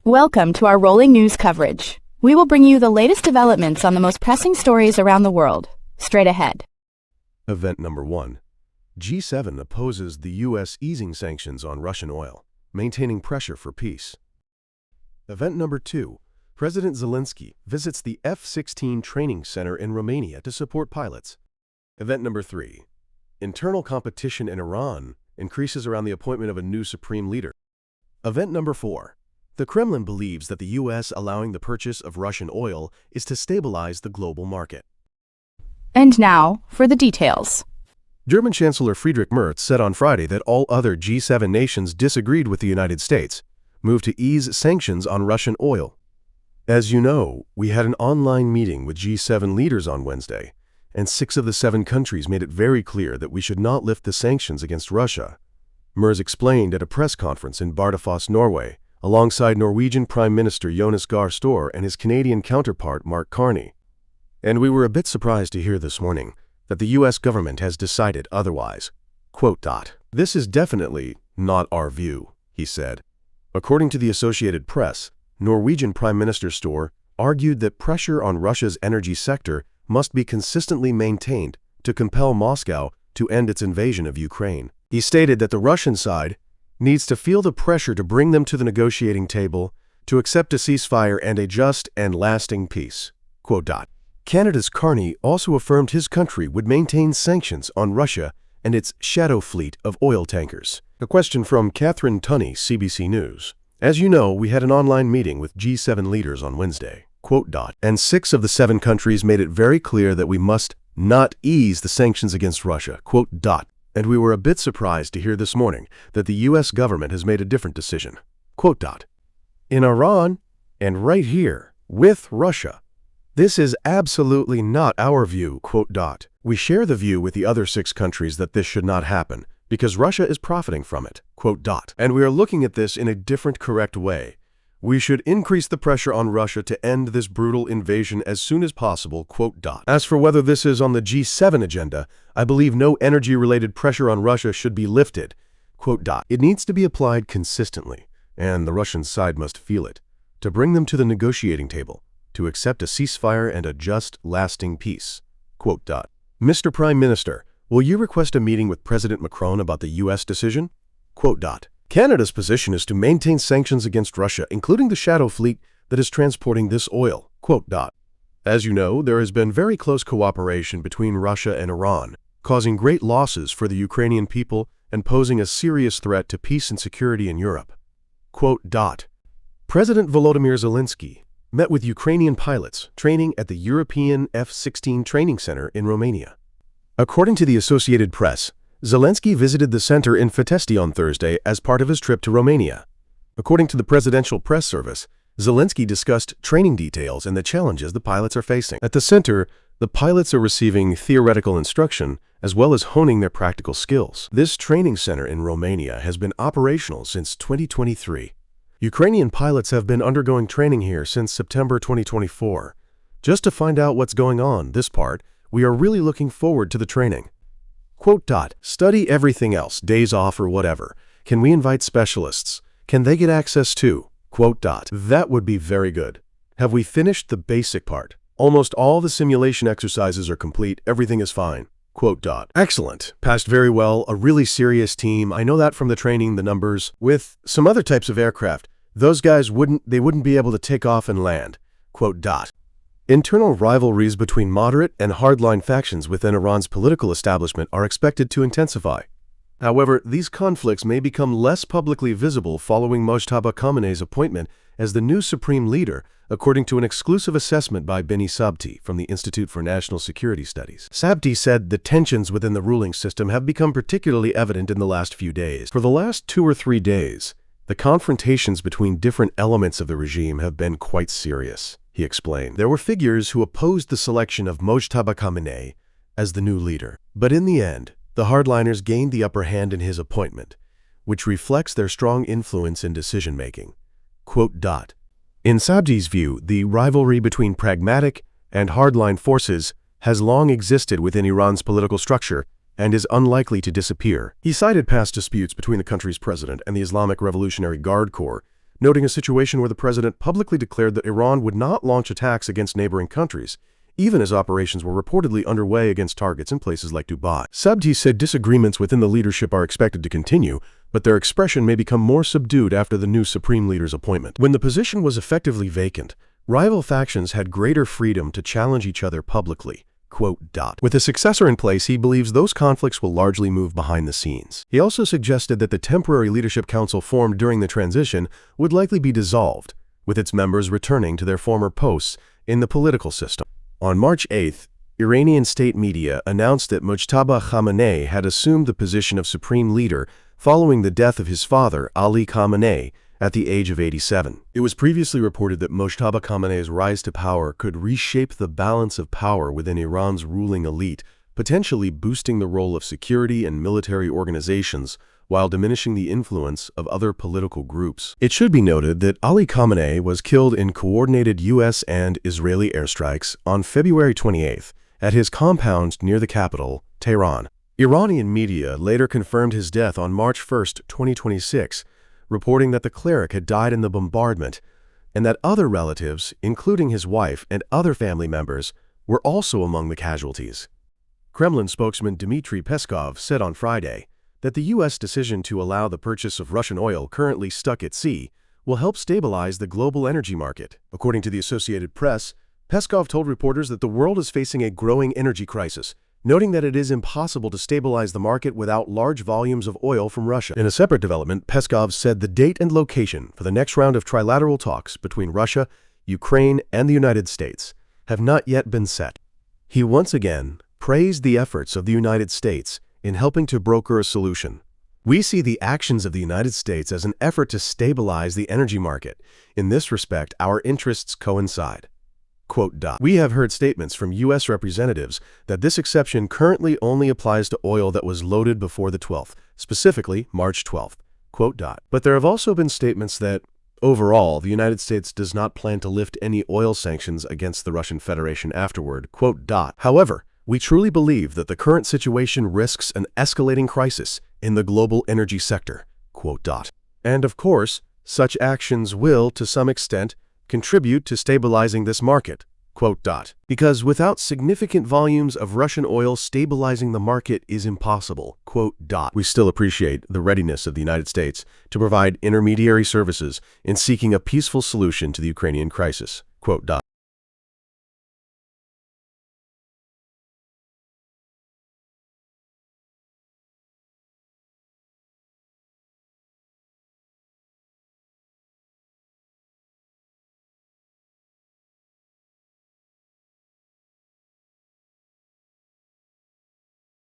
Welcome to our rolling news coverage. We will bring you the latest developments on the most pressing stories around the world. Straight ahead. Event number 1. G7 opposes the U.S. easing sanctions on Russian oil, maintaining pressure for peace. Event number 2. President Zelensky visits the F-16 training center in Romania to support pilots. Event number 3. Internal competition in Iran increases around the appointment of a new supreme leader. Event number 4. The Kremlin believes that the U.S. allowing the purchase of Russian oil is to stabilize the global market. And now, for the details. German Chancellor Friedrich Merz said on Friday that all other G7 nations disagreed with the United States, moved to ease sanctions on Russian oil. As you know, we had an online meeting with G7 leaders on Wednesday, and 6 of the 7 countries made it very clear that we should not lift the sanctions against Russia. Merz explained at a press conference in Bardufoss, Norway, alongside Norwegian Prime Minister Jonas Gahr and his Canadian counterpart Carney. And we were a bit surprised to hear this morning that the U.S. government has decided otherwise. This is definitely not our view, he said. According to the Associated Press, Norwegian Prime Minister Store argued that pressure on Russia's energy sector must be consistently maintained to compel Moscow to end its invasion of Ukraine. He stated that the Russian side needs to feel the pressure to bring them to the negotiating table to accept a ceasefire and a just and lasting peace. Canada's Carney also affirmed his country would maintain sanctions on Russia and its shadow fleet of oil tankers. A question from Catherine Tunney, CBC News. As you know, we had an online meeting with G7 leaders on Wednesday. And 6 of the 7 countries made it very clear that we must not ease the sanctions against Russia. And we were a bit surprised to hear this morning that the U.S. government has made a different decision. In Iran, and right here, with Russia, this is absolutely not our view. We share the view with the other 6 countries that this should not happen, because Russia is profiting from it. And we are looking at this in a different, correct way. We should increase the pressure on Russia to end this brutal invasion as soon as possible. As for whether this is on the G7 agenda, I believe no energy-related pressure on Russia should be lifted. It needs to be applied consistently, and the Russian side must feel it, to bring them to the negotiating table, to accept a ceasefire and a just, lasting peace. Mr. Prime Minister, will you request a meeting with President Macron about the U.S. decision? Canada's position is to maintain sanctions against Russia, including the shadow fleet that is transporting this oil. As you know, there has been very close cooperation between Russia and Iran, causing great losses for the Ukrainian people and posing a serious threat to peace and security in Europe. President Volodymyr Zelensky met with Ukrainian pilots training at the European F-16 training center in Romania. According to the Associated Press, Zelensky visited the center in Fetesti on Thursday as part of his trip to Romania. According to the presidential press service, Zelensky discussed training details and the challenges the pilots are facing. At the center, the pilots are receiving theoretical instruction as well as honing their practical skills. This training center in Romania has been operational since 2023. Ukrainian pilots have been undergoing training here since September 2024. Just to find out what's going on, this part, we are really looking forward to the training. Study everything else, days off or whatever. Can we invite specialists? Can they get access too? That would be very good. Have we finished the basic part? Almost all the simulation exercises are complete. Everything is fine. Excellent. Passed very well. A really serious team. I know that from the training, the numbers. With some other types of aircraft, those guys wouldn't be able to take off and land. Internal rivalries between moderate and hardline factions within Iran's political establishment are expected to intensify. However, these conflicts may become less publicly visible following Mojtaba Khamenei's appointment as the new supreme leader, according to an exclusive assessment by Beni Sabti from the Institute for National Security Studies. Sabti said the tensions within the ruling system have become particularly evident in the last few days. For the last 2 or 3 days, the confrontations between different elements of the regime have been quite serious, he explained. There were figures who opposed the selection of Mojtaba Khamenei as the new leader. But in the end, the hardliners gained the upper hand in his appointment, which reflects their strong influence in decision-making. In Sabti's view, the rivalry between pragmatic and hardline forces has long existed within Iran's political structure and is unlikely to disappear. He cited past disputes between the country's president and the Islamic Revolutionary Guard Corps, noting a situation where the president publicly declared that Iran would not launch attacks against neighboring countries, even as operations were reportedly underway against targets in places like Dubai. Sabti said disagreements within the leadership are expected to continue, but their expression may become more subdued after the new supreme leader's appointment. When the position was effectively vacant, rival factions had greater freedom to challenge each other publicly. With a successor in place, he believes those conflicts will largely move behind the scenes. He also suggested that the temporary leadership council formed during the transition would likely be dissolved, with its members returning to their former posts in the political system. On March 8th, Iranian state media announced that Mujtaba Khamenei had assumed the position of supreme leader following the death of his father, Ali Khamenei, at the age of 87. It was previously reported that Mujtaba Khamenei's rise to power could reshape the balance of power within Iran's ruling elite, potentially boosting the role of security and military organizations while diminishing the influence of other political groups. It should be noted that Ali Khamenei was killed in coordinated U.S. and Israeli airstrikes on February 28th at his compound near the capital, Tehran. Iranian media later confirmed his death on March 1, 2026, reporting that the cleric had died in the bombardment and that other relatives, including his wife and other family members, were also among the casualties. Kremlin spokesman Dmitry Peskov said on Friday that the U.S. decision to allow the purchase of Russian oil currently stuck at sea will help stabilize the global energy market. According to the Associated Press, Peskov told reporters that the world is facing a growing energy crisis, noting that it is impossible to stabilize the market without large volumes of oil from Russia. In a separate development, Peskov said the date and location for the next round of trilateral talks between Russia, Ukraine, and the United States have not yet been set. He once again praised the efforts of the United States in helping to broker a solution. We see the actions of the United States as an effort to stabilize the energy market. In this respect, our interests coincide. We have heard statements from U.S. representatives that this exception currently only applies to oil that was loaded before the 12th, specifically March 12th. But there have also been statements that, overall, the United States does not plan to lift any oil sanctions against the Russian Federation afterward. However, we truly believe that the current situation risks an escalating crisis in the global energy sector. And of course, such actions will, to some extent, contribute to stabilizing this market. Because without significant volumes of Russian oil, stabilizing the market is impossible. We still appreciate the readiness of the United States to provide intermediary services in seeking a peaceful solution to the Ukrainian crisis.